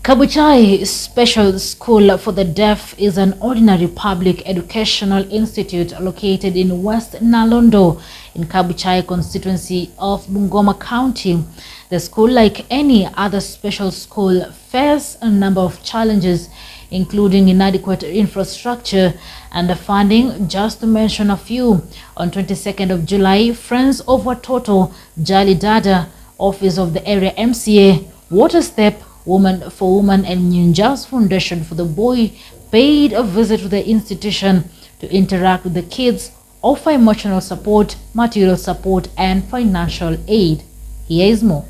Kabuchai Special School for the Deaf is an ordinary public educational institute located in West Nalondo in Kabuchai constituency of Bungoma County. The school, like any other special school, faces a number of challenges, including inadequate infrastructure and funding, just to mention a few. On 22nd of July, Friends of Watoto, Jali Dada, Office of the Area MCA, Water Step, Woman for Woman and Nyunjas Foundation for the Boy paid a visit to the institution to interact with the kids, offer emotional support, material support and financial aid. Here is more.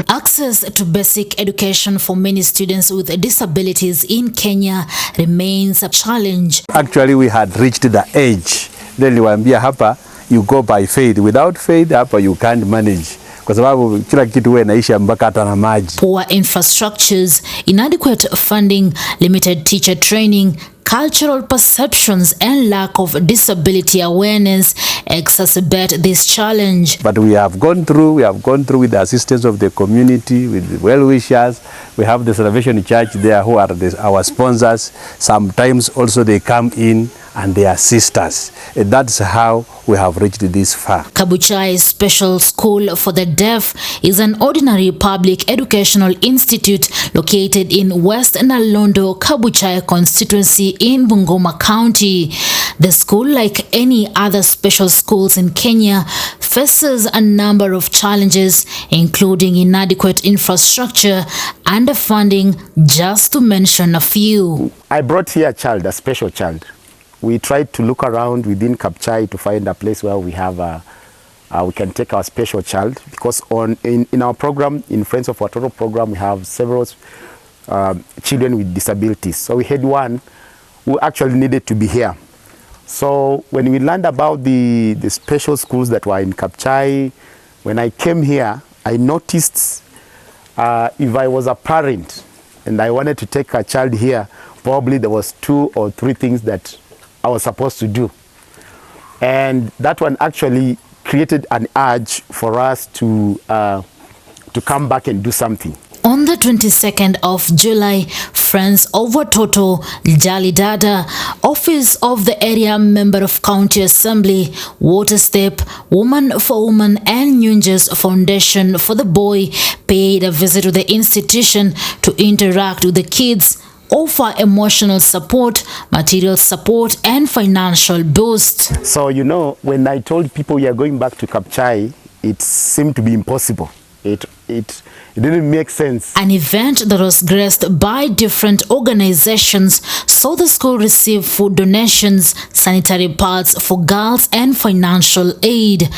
Access to basic education for many students with disabilities in Kenya remains a challenge. Actually, we had reached the age. Then niwaambia hapa, you go by faith. Without faith, hapa you can't manage. Kwa sababu kila kitu wewe naisha mpaka hata na maji. Poor infrastructures, inadequate funding, limited teacher training, cultural perceptions and lack of disability awareness exacerbate this challenge. But we have gone through with the assistance of the community, with the well-wishers. We have the Salvation Church there who are our sponsors. Sometimes also they come in and they assist us. And that's how we have reached this far. Kabuchai Special School for the Deaf is an ordinary public educational institute located in West Nalondo, Kabuchai constituency in Bungoma County. The school, like any other special schools in Kenya, faces a number of challenges, including inadequate infrastructure and funding, just to mention a few. I brought here a child, a special child. We tried to look around within Kabuchai to find a place where we have we can take our special child, because in our program, in Friends of Watoto program, we have several children with disabilities. So we had one who actually needed to be here. So when we learned about the special schools that were in Kabuchai, when I came here, I noticed if I was a parent and I wanted to take a child here, probably there was 2 or 3 things that I was supposed to do. And that one actually created an urge for us to come back and do something. On the 22nd of July, Friends of Watoto, Jali Dada, Office of the Area Member of County Assembly, Water Step, Woman for Woman and Nyunjas Foundation for the Boy paid a visit to the institution to interact with the kids, offer emotional support, material support and financial boost. So you know, when I told people we are going back to Kabuchai, it seemed to be impossible. It didn't make sense. An event that was graced by different organizations saw the school receive food donations, sanitary pads for girls and financial aid.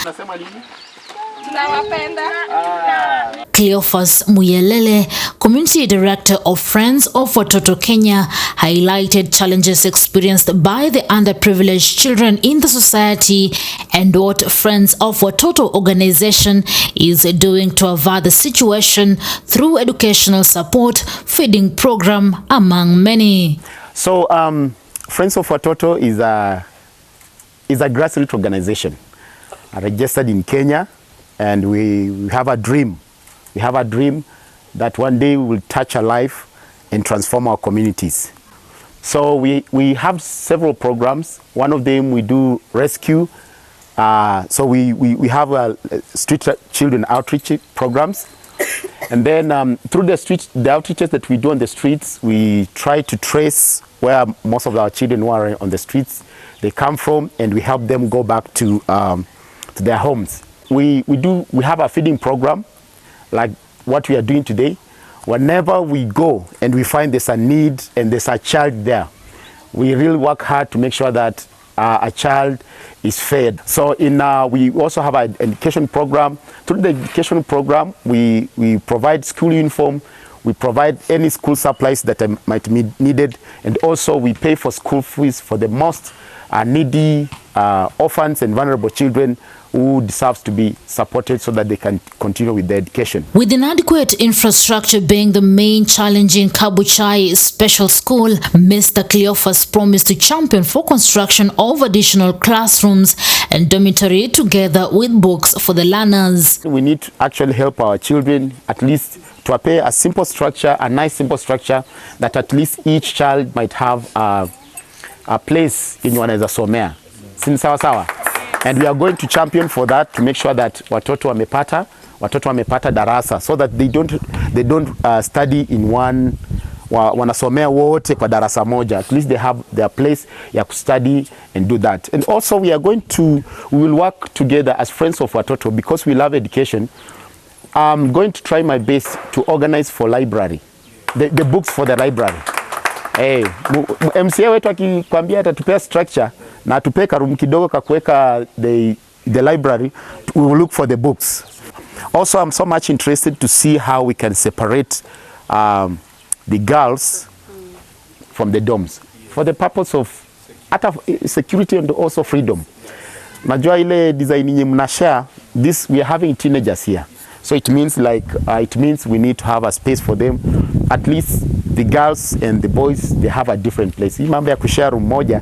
Cleophas Muyelele, Community Director of Friends of Watoto Kenya, highlighted challenges experienced by the underprivileged children in the society and what Friends of Watoto organization is doing to avert the situation through educational support, feeding program, among many. So Friends of Watoto is a grassroots organization registered in Kenya. And we have a dream. We have a dream that one day we will touch a life and transform our communities. So we have several programs. One of them we do rescue. So we have a street children outreach programs. And then through the outreaches that we do on the streets, we try to trace where most of our children who are on the streets, they come from, and we help them go back to their homes. We have a feeding program like what we are doing today. Whenever we go and we find there's a need and there's a child there, we really work hard to make sure that a child is fed. So we also have an education program. Through the education program, we provide school uniform, we provide any school supplies that might be needed, and also we pay for school fees for the most needy orphans and vulnerable children who deserves to be supported so that they can continue with their education. With inadequate infrastructure being the main challenge in Kabuchai Special School, Mr. Cleophas promised to champion for construction of additional classrooms and dormitory together with books for the learners. We need to actually help our children at least to prepare a simple structure, a nice simple structure that at least each child might have a place in wanaweza somea. Sini sawa sawa? And we are going to champion for that to make sure that watoto wamepata darasa so that they don't study in one wanasomea wote kwa darasa moja. At least they have their place ya study and do that. And also we will work together as friends of Watoto because we love education. I'm going to try my best to organize for library, the books for the library. Hey, MCA wetu akikwambia atatupea structure na atupea room kidogo kakuweka the library, we will look for the books. Also, I'm so much interested to see how we can separate the girls from the dorms for the purpose of security and also freedom. Najua ile design yenye mnashare, this we are having teenagers here. So it means we need to have a space for them. At least the girls and the boys, they have a different place. Hii mambo ya kushare room moja,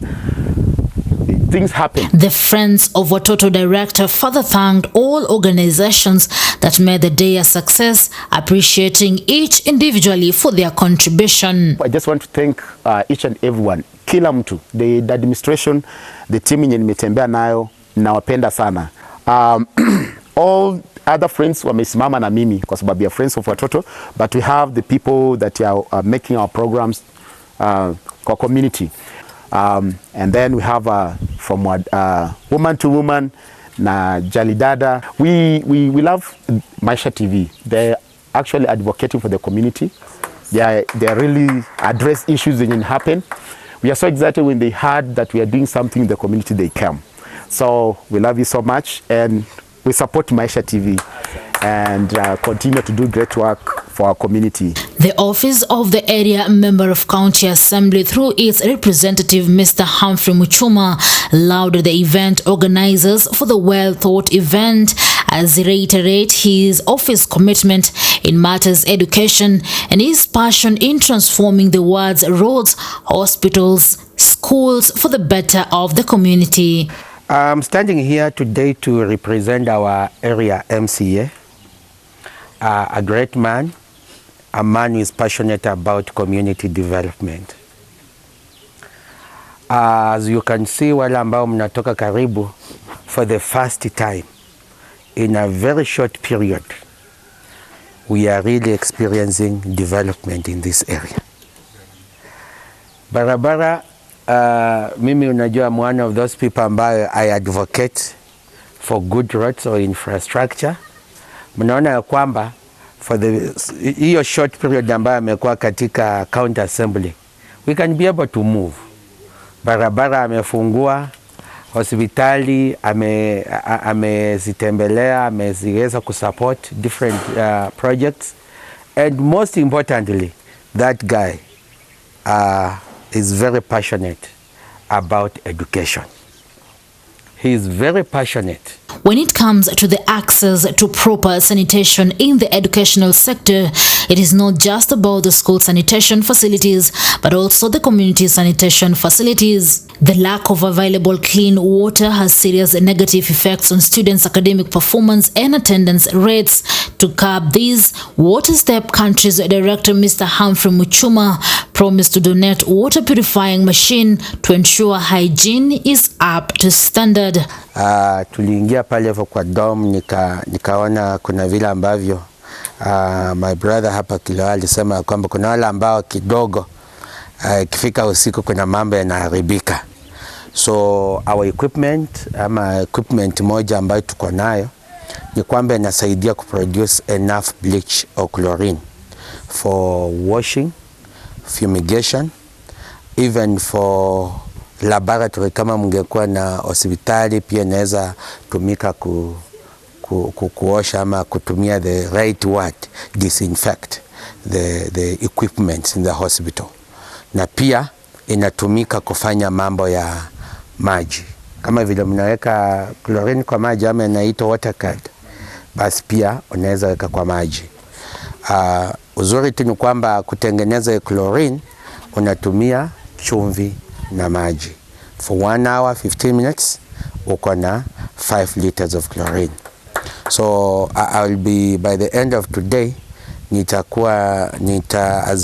things happen. The Friends of Watoto director further thanked all organizations that made the day a success, appreciating each individually for their contribution. I just want to thank each and everyone, kila mtu, the administration, the team yenye nimetembea nayo, nawapenda sana. All other friends wamesimama na mimi kwa sababu ya Friends of Watoto, but we have the people that are making our programs kwa community. And then we have from woman to woman na Jalidada. We love Maisha TV. They're actually advocating for the community. They really address issues that happen. We are so excited when they heard that we are doing something in the community, they come. So we love you so much and we support Maisha TV and continue to do great work for our community. The office of the area member of county assembly through its representative Mr. Humphrey Muchuma lauded the event organizers for the well thought event as he reiterated his office commitment in matters education and his passion in transforming the ward's roads, hospitals, schools for the better of the community. I'm standing here today to represent our area MCA, a great man, a man who is passionate about community development. As you can see, wale ambao mnatoka karibu, for the first time in a very short period, we are really experiencing development in this area. Barabara, mimi unajua, I'm one of those people ambayo I advocate for good roads or infrastructure. Mnaona ya kwamba for hiyo short period ambayo amekuwa katika county assembly, we can be able to move. Barabara amefungua, hospitali amezitembelea, ameziweza kusupport different projects, and most importantly, that guy is very passionate about education. He is very passionate. When it comes to the access to proper sanitation in the educational sector, it is not just about the school sanitation facilities, but also the community sanitation facilities. The lack of available clean water has serious negative effects on students' academic performance and attendance rates. To curb these, Water Step Country's Director Mr. Humphrey Muchuma promised to donate water purifying machine to ensure hygiene is up to standard. Tuliingia pale kwa dom nikaona kuna vile ambavyo my brother hapa Kilo alisema kwamba kuna wale ambao kidogo ikifika usiku kuna mambo yanaharibika. So our equipment moja ambayo tuko nayo ni kwamba inasaidia kuproduce enough bleach or chlorine for washing, fumigation, even for laboratory. Kama mngekuwa na hospitali pia inaweza tumika kuosha ama kutumia the right word, disinfect the equipment in the hospital. Na pia inatumika kufanya mambo ya maji kama vile mnaweka chlorine kwa maji ama inaitwa water card, basi pia unaweza weka kwa maji. Uzuri tu ni kwamba kutengeneza chlorine unatumia chumvi na maji. For 1 hour 15 minutes uko na 5 liters of chlorine. So I'll be, by the end of today, as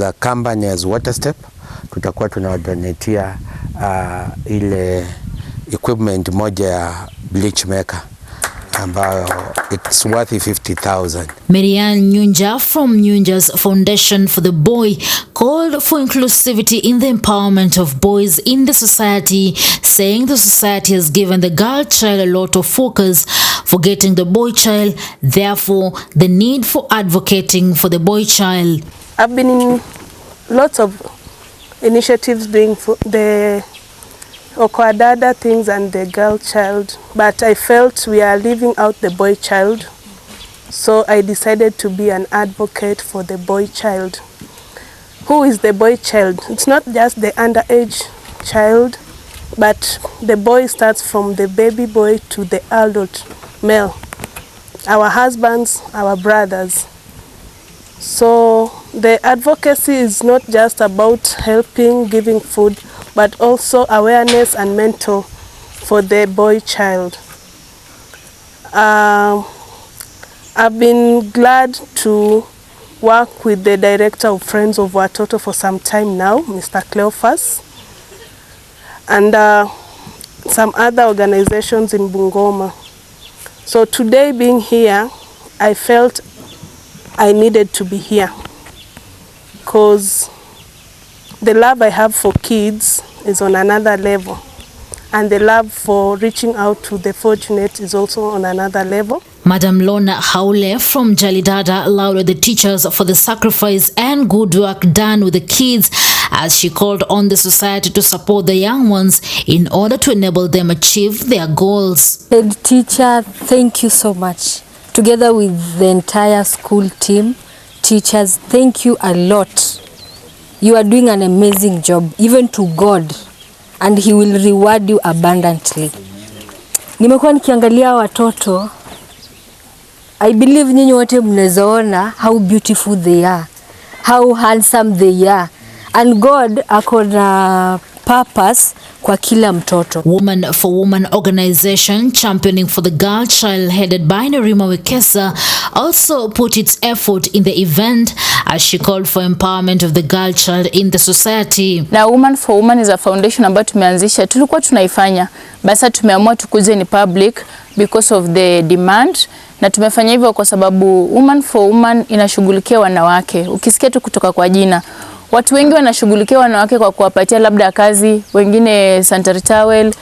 a company, as Water Step, tutakuwa tunawadonetia ile equipment moja ya bleach maker ambayo it's worth 50,000. Marianne Nyunja from Nyunja's Foundation for the Boy called for inclusivity in the empowerment of boys in the society, saying the society has given the girl child a lot of focus, forgetting the boy child, therefore the need for advocating for the boy child. I've been in lots of initiatives doing for the Okwadada things and the girl child, but I felt we are leaving out the boy child, so I decided to be an advocate for the boy child. Who is the boy child? It's not just the underage child, but the boy starts from the baby boy to the adult male, our husbands, our brothers. So the advocacy is not just about helping, giving food, but also awareness and mentor for the boy child. I've been glad to work with the director of Friends of Watoto for some time now, Mr. Cleophas, and some other organizations in Bungoma. So today being here, I felt I needed to be here because the love I have for kids is on another level, and the love for reaching out to the fortunate is also on another level. Madam Lona Haule from Jalidada lauded the teachers for the sacrifice and good work done with the kids, as she called on the society to support the young ones in order to enable them achieve their goals. Head teacher, thank you so much. Together with the entire school team, teachers, thank you a lot. You are doing an amazing job, even to God, and He will reward you abundantly. Nimekuwa nikiangalia watoto. I believe nyinyi wote mnazoona how beautiful they are, how handsome they are, and God akona purpose kwa kila mtoto. Woman for Woman organization championing for the girl child headed by Nerima Wekesa also put its effort in the event, as she called for empowerment of the girl child in the society. Na Woman for Woman is a foundation ambayo tumeanzisha, tulikuwa tunaifanya, basa tumeamua tukuze ni public because of the demand, na tumefanya hivyo kwa sababu Woman for Woman inashughulikia wanawake. Ukisikia tu kutoka kwa jina, watu wengi wanashughulikia wanawake kwa kuwapatia labda kazi, wengine sanitary towel,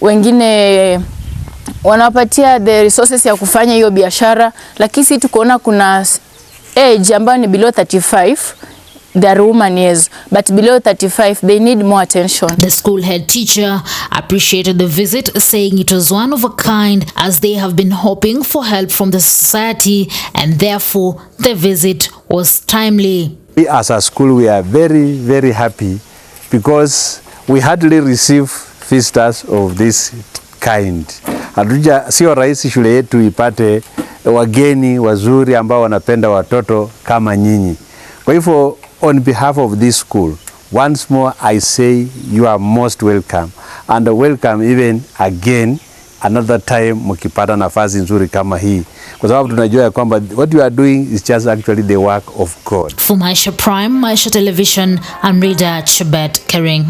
wengine wanawapatia the resources ya kufanya hiyo biashara, lakini sisi tukoona kuna age ambayo ni below 35, they are women, yes, but below 35 they need more attention. The school head teacher appreciated the visit, saying it was one of a kind, as they have been hoping for help from the society, and therefore the visit was timely. We as a school, we are very, very happy because we hardly receive visitors of this kind. Sio rahisi shule yetu ipate wageni wazuri ambao wanapenda watoto kama nyinyi. Kwa hivyo, on behalf of this school, once more I say you are most welcome, and welcome even again another time mkipata nafasi nzuri kama hii, kwa sababu tunajua kwamba what you are doing is just actually the work of God. For Maisha Prime, Maisha Television, I'm Rida Chebet Kering.